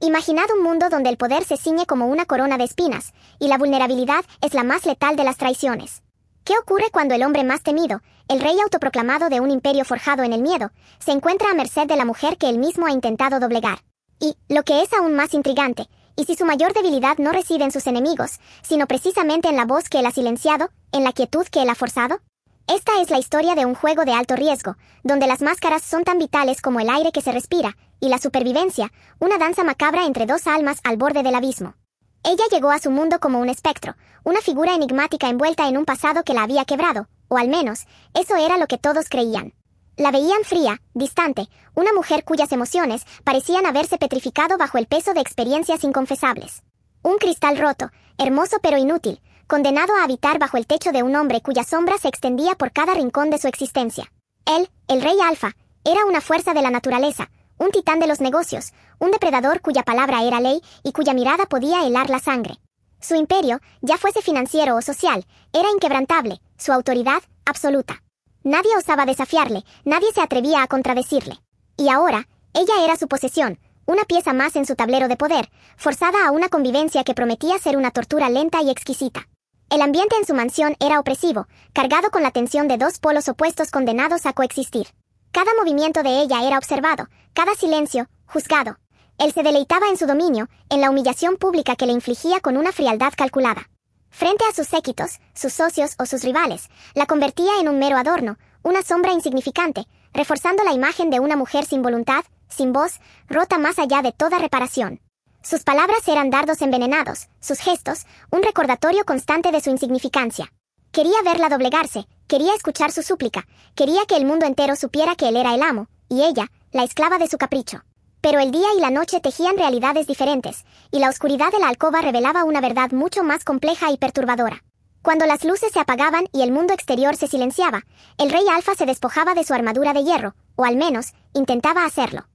Imaginad un mundo donde el poder se ciñe como una corona de espinas, y la vulnerabilidad es la más letal de las traiciones. ¿Qué ocurre cuando el hombre más temido, el rey autoproclamado de un imperio forjado en el miedo, se encuentra a merced de la mujer que él mismo ha intentado doblegar? Y, lo que es aún más intrigante, ¿y si su mayor debilidad no reside en sus enemigos, sino precisamente en la voz que él ha silenciado, en la quietud que él ha forzado? Esta es la historia de un juego de alto riesgo, donde las máscaras son tan vitales como el aire que se respira, y la supervivencia, una danza macabra entre dos almas al borde del abismo. Ella llegó a su mundo como un espectro, una figura enigmática envuelta en un pasado que la había quebrado, o al menos, eso era lo que todos creían. La veían fría, distante, una mujer cuyas emociones parecían haberse petrificado bajo el peso de experiencias inconfesables. Un cristal roto, hermoso pero inútil, condenado a habitar bajo el techo de un hombre cuya sombra se extendía por cada rincón de su existencia. Él, el rey Alfa, era una fuerza de la naturaleza, un titán de los negocios, un depredador cuya palabra era ley y cuya mirada podía helar la sangre. Su imperio, ya fuese financiero o social, era inquebrantable, su autoridad, absoluta. Nadie osaba desafiarle, nadie se atrevía a contradecirle. Y ahora, ella era su posesión, una pieza más en su tablero de poder, forzada a una convivencia que prometía ser una tortura lenta y exquisita. El ambiente en su mansión era opresivo, cargado con la tensión de dos polos opuestos condenados a coexistir. Cada movimiento de ella era observado, cada silencio, juzgado. Él se deleitaba en su dominio, en la humillación pública que le infligía con una frialdad calculada. Frente a sus séquitos, sus socios o sus rivales, la convertía en un mero adorno, una sombra insignificante, reforzando la imagen de una mujer sin voluntad, sin voz, rota más allá de toda reparación. Sus palabras eran dardos envenenados, sus gestos, un recordatorio constante de su insignificancia. Quería verla doblegarse, quería escuchar su súplica, quería que el mundo entero supiera que él era el amo, y ella, la esclava de su capricho. Pero el día y la noche tejían realidades diferentes, y la oscuridad de la alcoba revelaba una verdad mucho más compleja y perturbadora. Cuando las luces se apagaban y el mundo exterior se silenciaba, el rey Alfa se despojaba de su armadura de hierro, o al menos, intentaba hacerlo.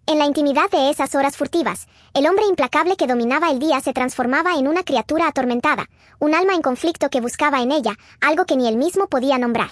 En la intimidad de esas horas furtivas, el hombre implacable que dominaba el día se transformaba en una criatura atormentada, un alma en conflicto que buscaba en ella algo que ni él mismo podía nombrar.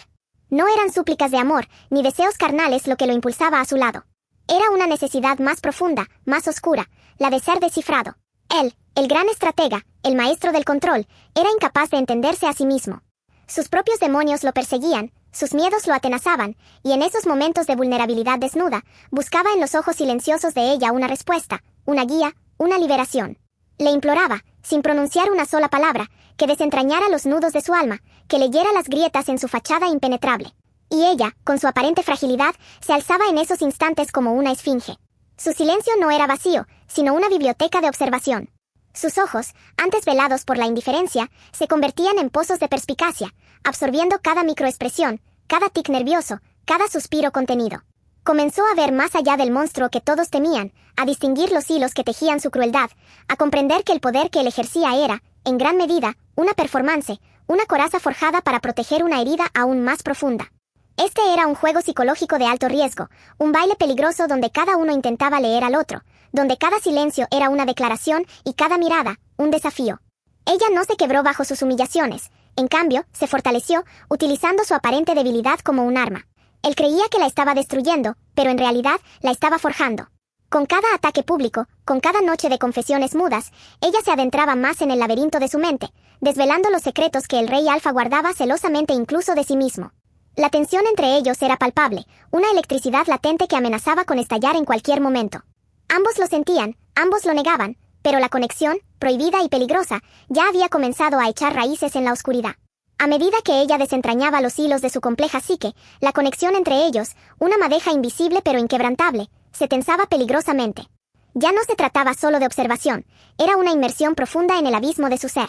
No eran súplicas de amor, ni deseos carnales lo que lo impulsaba a su lado. Era una necesidad más profunda, más oscura, la de ser descifrado. Él, el gran estratega, el maestro del control, era incapaz de entenderse a sí mismo. Sus propios demonios lo perseguían, sus miedos lo atenazaban, y en esos momentos de vulnerabilidad desnuda, buscaba en los ojos silenciosos de ella una respuesta, una guía, una liberación. Le imploraba, sin pronunciar una sola palabra, que desentrañara los nudos de su alma, que leyera las grietas en su fachada impenetrable. Y ella, con su aparente fragilidad, se alzaba en esos instantes como una esfinge. Su silencio no era vacío, sino una biblioteca de observación. Sus ojos, antes velados por la indiferencia, se convertían en pozos de perspicacia, absorbiendo cada microexpresión, cada tic nervioso, cada suspiro contenido. Comenzó a ver más allá del monstruo que todos temían, a distinguir los hilos que tejían su crueldad, a comprender que el poder que él ejercía era, en gran medida, una performance, una coraza forjada para proteger una herida aún más profunda. Este era un juego psicológico de alto riesgo, un baile peligroso donde cada uno intentaba leer al otro, donde cada silencio era una declaración y cada mirada, un desafío. Ella no se quebró bajo sus humillaciones, en cambio, se fortaleció, utilizando su aparente debilidad como un arma. Él creía que la estaba destruyendo, pero en realidad la estaba forjando. Con cada ataque público, con cada noche de confesiones mudas, ella se adentraba más en el laberinto de su mente, desvelando los secretos que el rey Alfa guardaba celosamente incluso de sí mismo. La tensión entre ellos era palpable, una electricidad latente que amenazaba con estallar en cualquier momento. Ambos lo sentían, ambos lo negaban, pero la conexión, prohibida y peligrosa, ya había comenzado a echar raíces en la oscuridad. A medida que ella desentrañaba los hilos de su compleja psique, la conexión entre ellos, una madeja invisible pero inquebrantable, se tensaba peligrosamente. Ya no se trataba solo de observación, era una inmersión profunda en el abismo de su ser.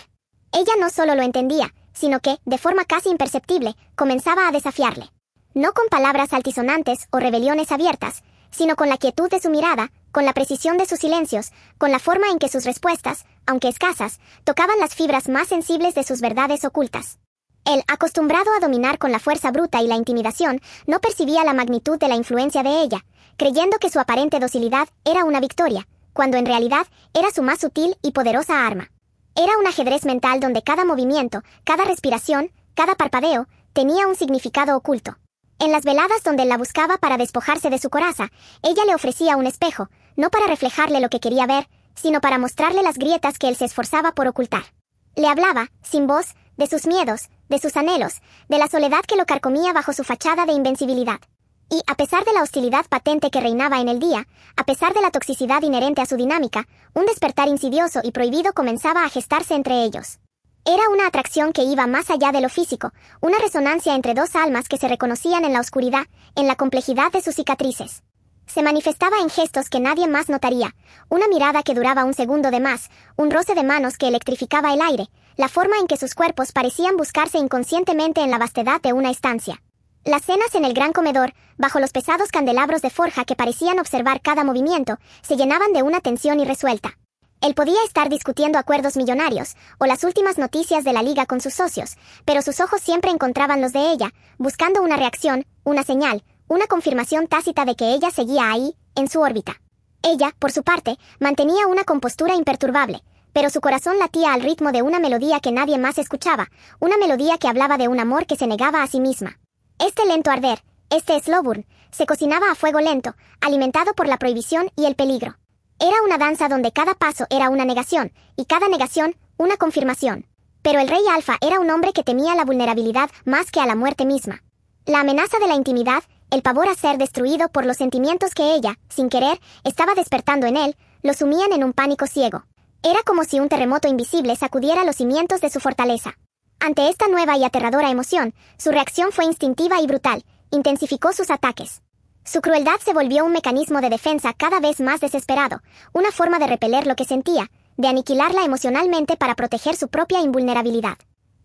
Ella no solo lo entendía, sino que, de forma casi imperceptible, comenzaba a desafiarle. No con palabras altisonantes o rebeliones abiertas, sino con la quietud de su mirada, con la precisión de sus silencios, con la forma en que sus respuestas, aunque escasas, tocaban las fibras más sensibles de sus verdades ocultas. Él, acostumbrado a dominar con la fuerza bruta y la intimidación, no percibía la magnitud de la influencia de ella, creyendo que su aparente docilidad era una victoria, cuando en realidad era su más sutil y poderosa arma. Era un ajedrez mental donde cada movimiento, cada respiración, cada parpadeo, tenía un significado oculto. En las veladas donde él la buscaba para despojarse de su coraza, ella le ofrecía un espejo, no para reflejarle lo que quería ver, sino para mostrarle las grietas que él se esforzaba por ocultar. Le hablaba, sin voz, de sus miedos, de sus anhelos, de la soledad que lo carcomía bajo su fachada de invencibilidad. Y, a pesar de la hostilidad patente que reinaba en el día, a pesar de la toxicidad inherente a su dinámica, un despertar insidioso y prohibido comenzaba a gestarse entre ellos. Era una atracción que iba más allá de lo físico, una resonancia entre dos almas que se reconocían en la oscuridad, en la complejidad de sus cicatrices. Se manifestaba en gestos que nadie más notaría, una mirada que duraba un segundo de más, un roce de manos que electrificaba el aire, la forma en que sus cuerpos parecían buscarse inconscientemente en la vastedad de una estancia. Las cenas en el gran comedor, bajo los pesados candelabros de forja que parecían observar cada movimiento, se llenaban de una tensión irresuelta. Él podía estar discutiendo acuerdos millonarios, o las últimas noticias de la liga con sus socios, pero sus ojos siempre encontraban los de ella, buscando una reacción, una señal, una confirmación tácita de que ella seguía ahí, en su órbita. Ella, por su parte, mantenía una compostura imperturbable, pero su corazón latía al ritmo de una melodía que nadie más escuchaba, una melodía que hablaba de un amor que se negaba a sí misma. Este lento arder, este slow burn, se cocinaba a fuego lento, alimentado por la prohibición y el peligro. Era una danza donde cada paso era una negación, y cada negación, una confirmación. Pero el rey alfa era un hombre que temía la vulnerabilidad más que a la muerte misma. La amenaza de la intimidad, el pavor a ser destruido por los sentimientos que ella, sin querer, estaba despertando en él, lo sumían en un pánico ciego. Era como si un terremoto invisible sacudiera los cimientos de su fortaleza. Ante esta nueva y aterradora emoción, su reacción fue instintiva y brutal, intensificó sus ataques. Su crueldad se volvió un mecanismo de defensa cada vez más desesperado, una forma de repeler lo que sentía, de aniquilarla emocionalmente para proteger su propia invulnerabilidad.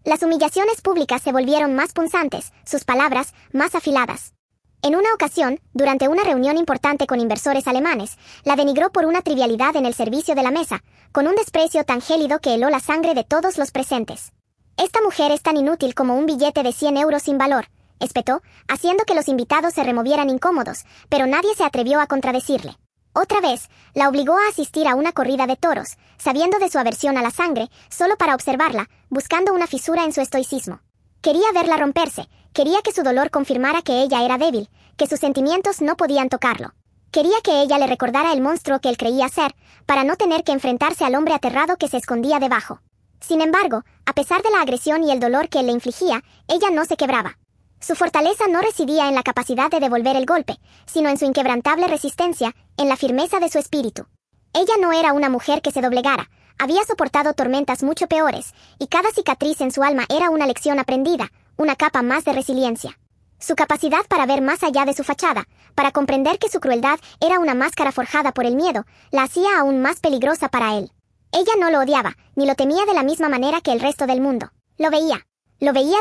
Las humillaciones públicas se volvieron más punzantes, sus palabras más afiladas. En una ocasión, durante una reunión importante con inversores alemanes, la denigró por una trivialidad en el servicio de la mesa, con un desprecio tan gélido que heló la sangre de todos los presentes. «Esta mujer es tan inútil como un billete de 100 euros sin valor», espetó, haciendo que los invitados se removieran incómodos, pero nadie se atrevió a contradecirle. Otra vez, la obligó a asistir a una corrida de toros, sabiendo de su aversión a la sangre, solo para observarla, buscando una fisura en su estoicismo. Quería verla romperse, quería que su dolor confirmara que ella era débil, que sus sentimientos no podían tocarlo. Quería que ella le recordara el monstruo que él creía ser, para no tener que enfrentarse al hombre aterrado que se escondía debajo. Sin embargo, a pesar de la agresión y el dolor que él le infligía, ella no se quebraba. Su fortaleza no residía en la capacidad de devolver el golpe, sino en su inquebrantable resistencia, en la firmeza de su espíritu. Ella no era una mujer que se doblegara, había soportado tormentas mucho peores, y cada cicatriz en su alma era una lección aprendida, una capa más de resiliencia. Su capacidad para ver más allá de su fachada, para comprender que su crueldad era una máscara forjada por el miedo, la hacía aún más peligrosa para él. Ella no lo odiaba, ni lo temía de la misma manera que el resto del mundo. Lo veía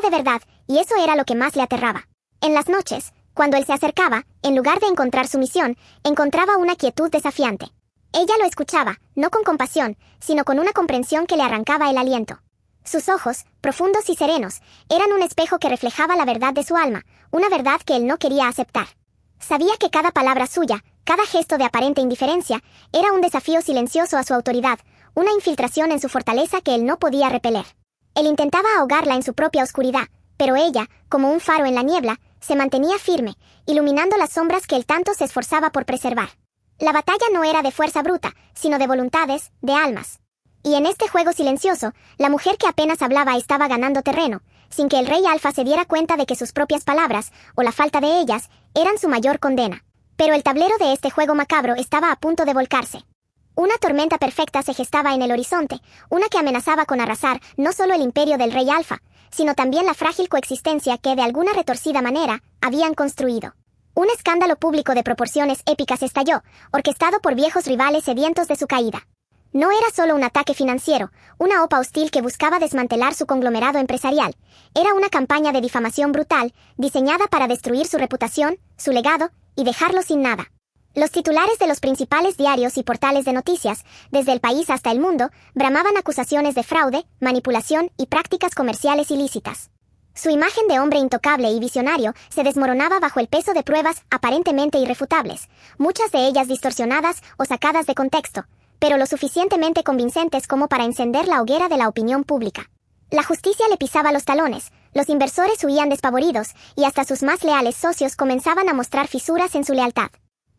de verdad, y eso era lo que más le aterraba. En las noches, cuando él se acercaba, en lugar de encontrar sumisión, encontraba una quietud desafiante. Ella lo escuchaba, no con compasión, sino con una comprensión que le arrancaba el aliento. Sus ojos, profundos y serenos, eran un espejo que reflejaba la verdad de su alma, una verdad que él no quería aceptar. Sabía que cada palabra suya, cada gesto de aparente indiferencia, era un desafío silencioso a su autoridad, una infiltración en su fortaleza que él no podía repeler. Él intentaba ahogarla en su propia oscuridad, pero ella, como un faro en la niebla, se mantenía firme, iluminando las sombras que él tanto se esforzaba por preservar. La batalla no era de fuerza bruta, sino de voluntades, de almas. Y en este juego silencioso, la mujer que apenas hablaba estaba ganando terreno, sin que el rey alfa se diera cuenta de que sus propias palabras, o la falta de ellas, eran su mayor condena. Pero el tablero de este juego macabro estaba a punto de volcarse. Una tormenta perfecta se gestaba en el horizonte, una que amenazaba con arrasar no solo el imperio del rey alfa, sino también la frágil coexistencia que, de alguna retorcida manera, habían construido. Un escándalo público de proporciones épicas estalló, orquestado por viejos rivales sedientos de su caída. No era solo un ataque financiero, una OPA hostil que buscaba desmantelar su conglomerado empresarial. Era una campaña de difamación brutal, diseñada para destruir su reputación, su legado, y dejarlo sin nada. Los titulares de los principales diarios y portales de noticias, desde el país hasta el mundo, bramaban acusaciones de fraude, manipulación y prácticas comerciales ilícitas. Su imagen de hombre intocable y visionario se desmoronaba bajo el peso de pruebas aparentemente irrefutables, muchas de ellas distorsionadas o sacadas de contexto, pero lo suficientemente convincentes como para encender la hoguera de la opinión pública. La justicia le pisaba los talones, los inversores huían despavoridos y hasta sus más leales socios comenzaban a mostrar fisuras en su lealtad.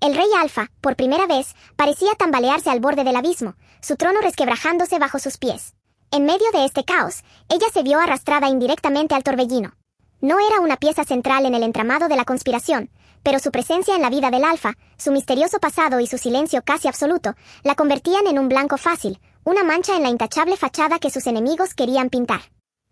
El rey Alfa, por primera vez, parecía tambalearse al borde del abismo, su trono resquebrajándose bajo sus pies. En medio de este caos, ella se vio arrastrada indirectamente al torbellino. No era una pieza central en el entramado de la conspiración, pero su presencia en la vida del Alfa, su misterioso pasado y su silencio casi absoluto, la convertían en un blanco fácil, una mancha en la intachable fachada que sus enemigos querían pintar.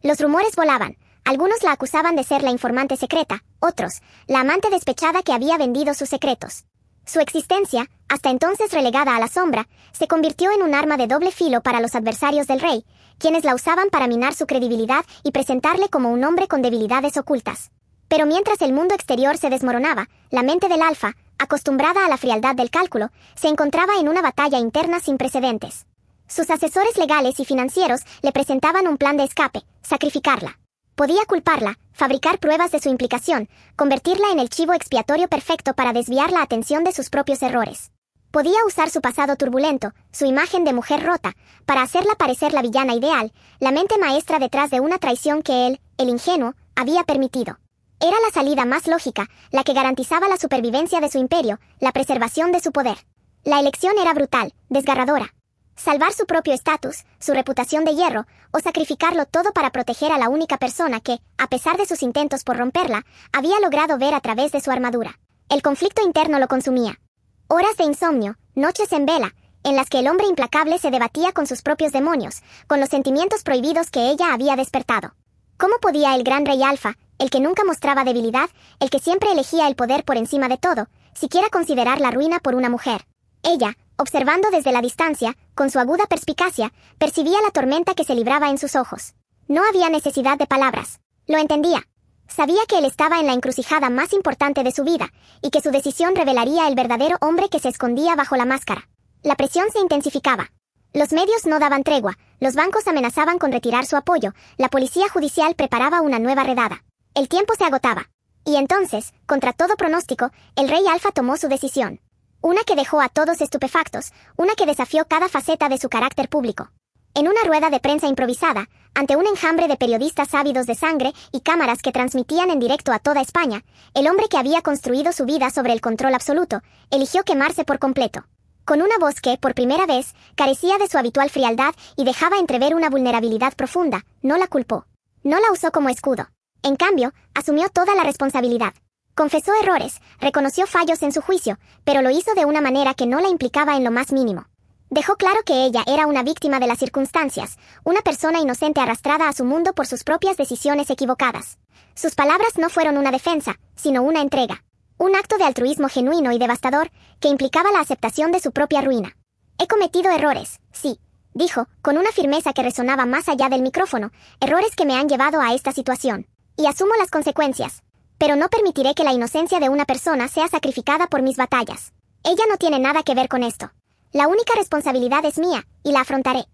Los rumores volaban. Algunos la acusaban de ser la informante secreta, otros, la amante despechada que había vendido sus secretos. Su existencia, hasta entonces relegada a la sombra, se convirtió en un arma de doble filo para los adversarios del rey, quienes la usaban para minar su credibilidad y presentarle como un hombre con debilidades ocultas. Pero mientras el mundo exterior se desmoronaba, la mente del Alfa, acostumbrada a la frialdad del cálculo, se encontraba en una batalla interna sin precedentes. Sus asesores legales y financieros le presentaban un plan de escape: sacrificarla. Podía culparla, fabricar pruebas de su implicación, convertirla en el chivo expiatorio perfecto para desviar la atención de sus propios errores. Podía usar su pasado turbulento, su imagen de mujer rota, para hacerla parecer la villana ideal, la mente maestra detrás de una traición que él, el ingenuo, había permitido. Era la salida más lógica, la que garantizaba la supervivencia de su imperio, la preservación de su poder. La elección era brutal, desgarradora. Salvar su propio estatus, su reputación de hierro, o sacrificarlo todo para proteger a la única persona que, a pesar de sus intentos por romperla, había logrado ver a través de su armadura. El conflicto interno lo consumía. Horas de insomnio, noches en vela, en las que el hombre implacable se debatía con sus propios demonios, con los sentimientos prohibidos que ella había despertado. ¿Cómo podía el gran rey Alfa, el que nunca mostraba debilidad, el que siempre elegía el poder por encima de todo, siquiera considerar la ruina por una mujer? Ella, observando desde la distancia, con su aguda perspicacia, percibía la tormenta que se libraba en sus ojos. No había necesidad de palabras. Lo entendía. Sabía que él estaba en la encrucijada más importante de su vida, y que su decisión revelaría el verdadero hombre que se escondía bajo la máscara. La presión se intensificaba. Los medios no daban tregua, los bancos amenazaban con retirar su apoyo, la policía judicial preparaba una nueva redada. El tiempo se agotaba. Y entonces, contra todo pronóstico, el rey Alfa tomó su decisión. Una que dejó a todos estupefactos, una que desafió cada faceta de su carácter público. En una rueda de prensa improvisada, ante un enjambre de periodistas ávidos de sangre y cámaras que transmitían en directo a toda España, el hombre que había construido su vida sobre el control absoluto, eligió quemarse por completo. Con una voz que, por primera vez, carecía de su habitual frialdad y dejaba entrever una vulnerabilidad profunda, no la culpó. No la usó como escudo. En cambio, asumió toda la responsabilidad. Confesó errores, reconoció fallos en su juicio, pero lo hizo de una manera que no la implicaba en lo más mínimo. Dejó claro que ella era una víctima de las circunstancias, una persona inocente arrastrada a su mundo por sus propias decisiones equivocadas. Sus palabras no fueron una defensa, sino una entrega. Un acto de altruismo genuino y devastador, que implicaba la aceptación de su propia ruina. He cometido errores, sí, dijo, con una firmeza que resonaba más allá del micrófono, errores que me han llevado a esta situación. Y asumo las consecuencias. Pero no permitiré que la inocencia de una persona sea sacrificada por mis batallas. Ella no tiene nada que ver con esto. La única responsabilidad es mía, y la afrontaré.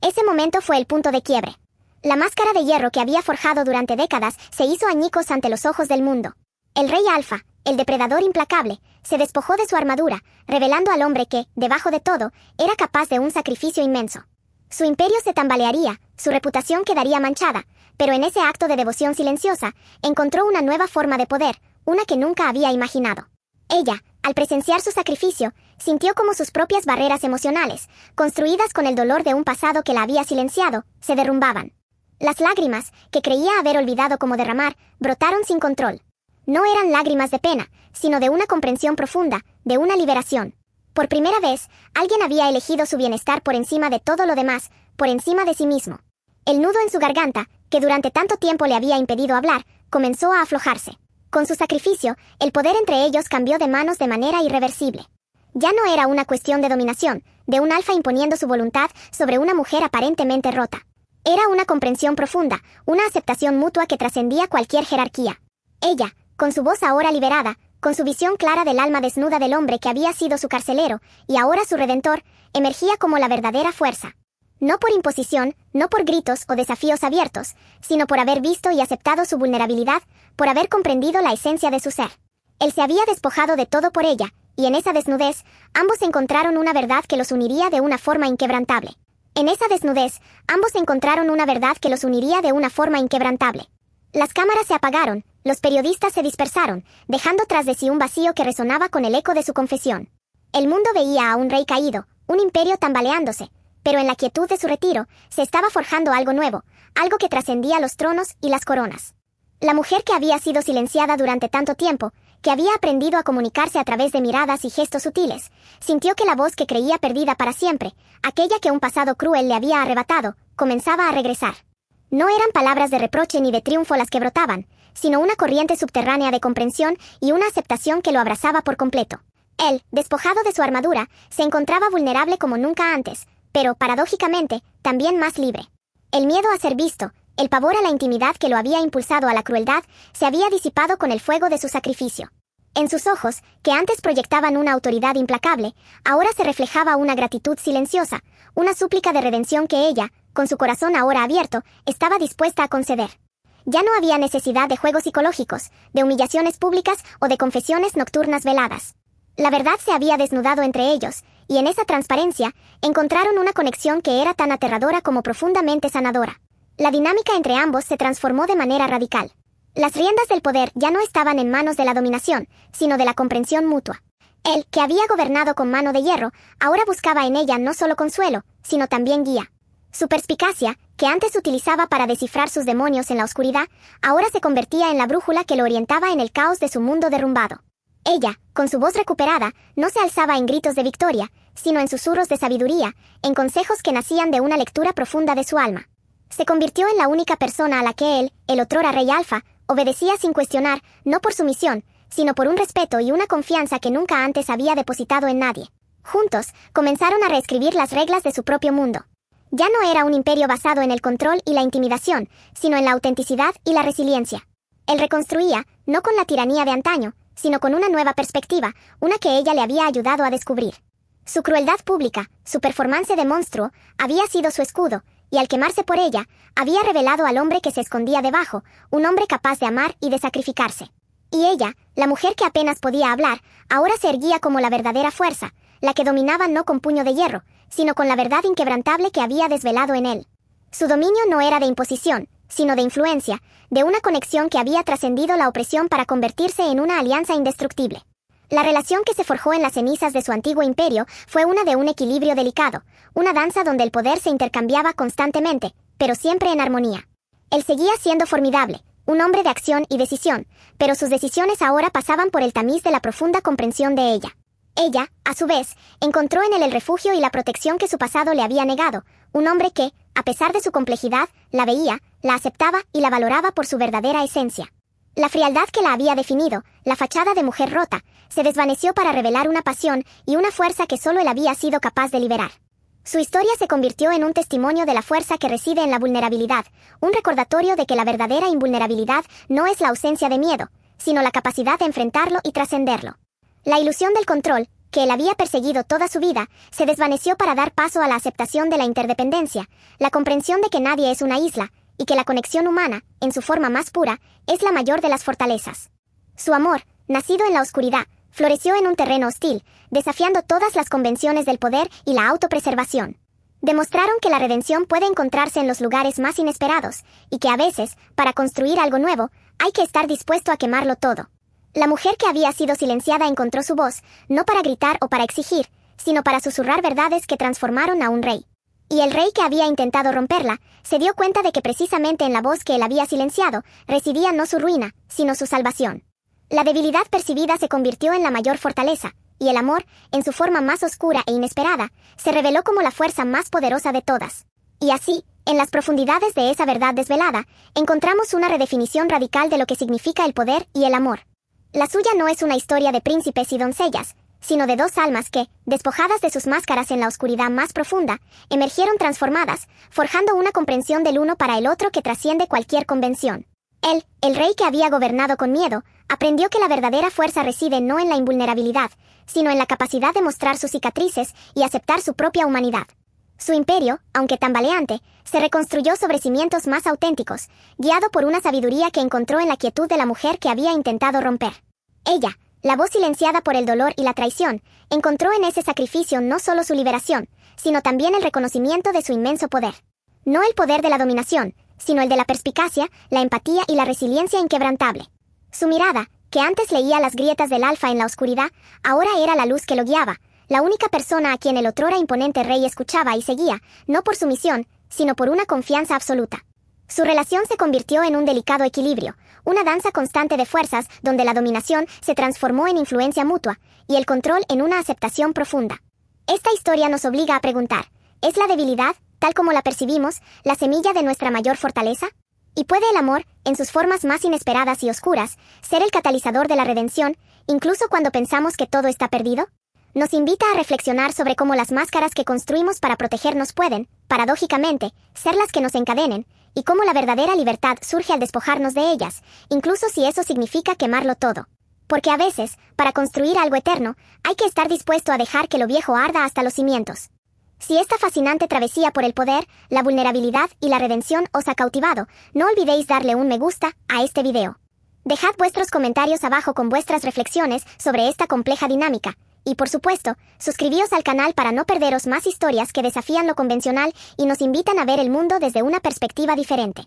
Ese momento fue el punto de quiebre. La máscara de hierro que había forjado durante décadas se hizo añicos ante los ojos del mundo. El rey Alfa, el depredador implacable, se despojó de su armadura, revelando al hombre que, debajo de todo, era capaz de un sacrificio inmenso. Su imperio se tambalearía, su reputación quedaría manchada, pero en ese acto de devoción silenciosa, encontró una nueva forma de poder, una que nunca había imaginado. Ella, al presenciar su sacrificio, sintió como sus propias barreras emocionales, construidas con el dolor de un pasado que la había silenciado, se derrumbaban. Las lágrimas, que creía haber olvidado cómo derramar, brotaron sin control. No eran lágrimas de pena, sino de una comprensión profunda, de una liberación. Por primera vez, alguien había elegido su bienestar por encima de todo lo demás, por encima de sí mismo. El nudo en su garganta, que durante tanto tiempo le había impedido hablar, comenzó a aflojarse. Con su sacrificio, el poder entre ellos cambió de manos de manera irreversible. Ya no era una cuestión de dominación, de un alfa imponiendo su voluntad sobre una mujer aparentemente rota. Era una comprensión profunda, una aceptación mutua que trascendía cualquier jerarquía. Ella, con su voz ahora liberada, con su visión clara del alma desnuda del hombre que había sido su carcelero, y ahora su redentor, emergía como la verdadera fuerza. No por imposición, no por gritos o desafíos abiertos, sino por haber visto y aceptado su vulnerabilidad, por haber comprendido la esencia de su ser. Él se había despojado de todo por ella, y en esa desnudez, ambos encontraron una verdad que los uniría de una forma inquebrantable. En esa desnudez, ambos encontraron una verdad que los uniría de una forma inquebrantable. Las cámaras se apagaron, los periodistas se dispersaron, dejando tras de sí un vacío que resonaba con el eco de su confesión. El mundo veía a un rey caído, un imperio tambaleándose, pero en la quietud de su retiro, se estaba forjando algo nuevo, algo que trascendía los tronos y las coronas. La mujer que había sido silenciada durante tanto tiempo, que había aprendido a comunicarse a través de miradas y gestos sutiles, sintió que la voz que creía perdida para siempre, aquella que un pasado cruel le había arrebatado, comenzaba a regresar. No eran palabras de reproche ni de triunfo las que brotaban, sino una corriente subterránea de comprensión y una aceptación que lo abrazaba por completo. Él, despojado de su armadura, se encontraba vulnerable como nunca antes, pero, paradójicamente, también más libre. El miedo a ser visto, el pavor a la intimidad que lo había impulsado a la crueldad, se había disipado con el fuego de su sacrificio. En sus ojos, que antes proyectaban una autoridad implacable, ahora se reflejaba una gratitud silenciosa, una súplica de redención que ella, con su corazón ahora abierto, estaba dispuesta a conceder. Ya no había necesidad de juegos psicológicos, de humillaciones públicas o de confesiones nocturnas veladas. La verdad se había desnudado entre ellos, y en esa transparencia, encontraron una conexión que era tan aterradora como profundamente sanadora. La dinámica entre ambos se transformó de manera radical. Las riendas del poder ya no estaban en manos de la dominación, sino de la comprensión mutua. Él, que había gobernado con mano de hierro, ahora buscaba en ella no solo consuelo, sino también guía. Su perspicacia, que antes utilizaba para descifrar sus demonios en la oscuridad, ahora se convertía en la brújula que lo orientaba en el caos de su mundo derrumbado. Ella, con su voz recuperada, no se alzaba en gritos de victoria, sino en susurros de sabiduría, en consejos que nacían de una lectura profunda de su alma. Se convirtió en la única persona a la que él, el otrora rey Alfa, obedecía sin cuestionar, no por sumisión, sino por un respeto y una confianza que nunca antes había depositado en nadie. Juntos, comenzaron a reescribir las reglas de su propio mundo. Ya no era un imperio basado en el control y la intimidación, sino en la autenticidad y la resiliencia. Él reconstruía, no con la tiranía de antaño, sino con una nueva perspectiva, una que ella le había ayudado a descubrir. Su crueldad pública, su performance de monstruo, había sido su escudo, y al quemarse por ella, había revelado al hombre que se escondía debajo, un hombre capaz de amar y de sacrificarse. Y ella, la mujer que apenas podía hablar, ahora se erguía como la verdadera fuerza, la que dominaba no con puño de hierro, sino con la verdad inquebrantable que había desvelado en él. Su dominio no era de imposición, sino de influencia, de una conexión que había trascendido la opresión para convertirse en una alianza indestructible. La relación que se forjó en las cenizas de su antiguo imperio fue una de un equilibrio delicado, una danza donde el poder se intercambiaba constantemente, pero siempre en armonía. Él seguía siendo formidable, un hombre de acción y decisión, pero sus decisiones ahora pasaban por el tamiz de la profunda comprensión de ella. Ella, a su vez, encontró en él el refugio y la protección que su pasado le había negado, un hombre que, a pesar de su complejidad, la veía, la aceptaba y la valoraba por su verdadera esencia. La frialdad que la había definido, la fachada de mujer rota, se desvaneció para revelar una pasión y una fuerza que solo él había sido capaz de liberar. Su historia se convirtió en un testimonio de la fuerza que reside en la vulnerabilidad, un recordatorio de que la verdadera invulnerabilidad no es la ausencia de miedo, sino la capacidad de enfrentarlo y trascenderlo. La ilusión del control, que él había perseguido toda su vida, se desvaneció para dar paso a la aceptación de la interdependencia, la comprensión de que nadie es una isla, y que la conexión humana, en su forma más pura, es la mayor de las fortalezas. Su amor, nacido en la oscuridad, floreció en un terreno hostil, desafiando todas las convenciones del poder y la autopreservación. Demostraron que la redención puede encontrarse en los lugares más inesperados, y que a veces, para construir algo nuevo, hay que estar dispuesto a quemarlo todo. La mujer que había sido silenciada encontró su voz, no para gritar o para exigir, sino para susurrar verdades que transformaron a un rey. Y el rey que había intentado romperla, se dio cuenta de que precisamente en la voz que él había silenciado, residía no su ruina, sino su salvación. La debilidad percibida se convirtió en la mayor fortaleza, y el amor, en su forma más oscura e inesperada, se reveló como la fuerza más poderosa de todas. Y así, en las profundidades de esa verdad desvelada, encontramos una redefinición radical de lo que significa el poder y el amor. La suya no es una historia de príncipes y doncellas, sino de dos almas que, despojadas de sus máscaras en la oscuridad más profunda, emergieron transformadas, forjando una comprensión del uno para el otro que trasciende cualquier convención. Él, el rey que había gobernado con miedo, aprendió que la verdadera fuerza reside no en la invulnerabilidad, sino en la capacidad de mostrar sus cicatrices y aceptar su propia humanidad. Su imperio, aunque tambaleante, se reconstruyó sobre cimientos más auténticos, guiado por una sabiduría que encontró en la quietud de la mujer que había intentado romper. Ella, la voz silenciada por el dolor y la traición, encontró en ese sacrificio no solo su liberación, sino también el reconocimiento de su inmenso poder. No el poder de la dominación, sino el de la perspicacia, la empatía y la resiliencia inquebrantable. Su mirada, que antes leía las grietas del alfa en la oscuridad, ahora era la luz que lo guiaba, la única persona a quien el otrora imponente rey escuchaba y seguía, no por sumisión, sino por una confianza absoluta. Su relación se convirtió en un delicado equilibrio, una danza constante de fuerzas donde la dominación se transformó en influencia mutua, y el control en una aceptación profunda. Esta historia nos obliga a preguntar, ¿es la debilidad, tal como la percibimos, la semilla de nuestra mayor fortaleza? ¿Y puede el amor, en sus formas más inesperadas y oscuras, ser el catalizador de la redención, incluso cuando pensamos que todo está perdido? Nos invita a reflexionar sobre cómo las máscaras que construimos para protegernos pueden, paradójicamente, ser las que nos encadenen, y cómo la verdadera libertad surge al despojarnos de ellas, incluso si eso significa quemarlo todo. Porque a veces, para construir algo eterno, hay que estar dispuesto a dejar que lo viejo arda hasta los cimientos. Si esta fascinante travesía por el poder, la vulnerabilidad y la redención os ha cautivado, no olvidéis darle un me gusta a este video. Dejad vuestros comentarios abajo con vuestras reflexiones sobre esta compleja dinámica, y por supuesto, suscribíos al canal para no perderos más historias que desafían lo convencional y nos invitan a ver el mundo desde una perspectiva diferente.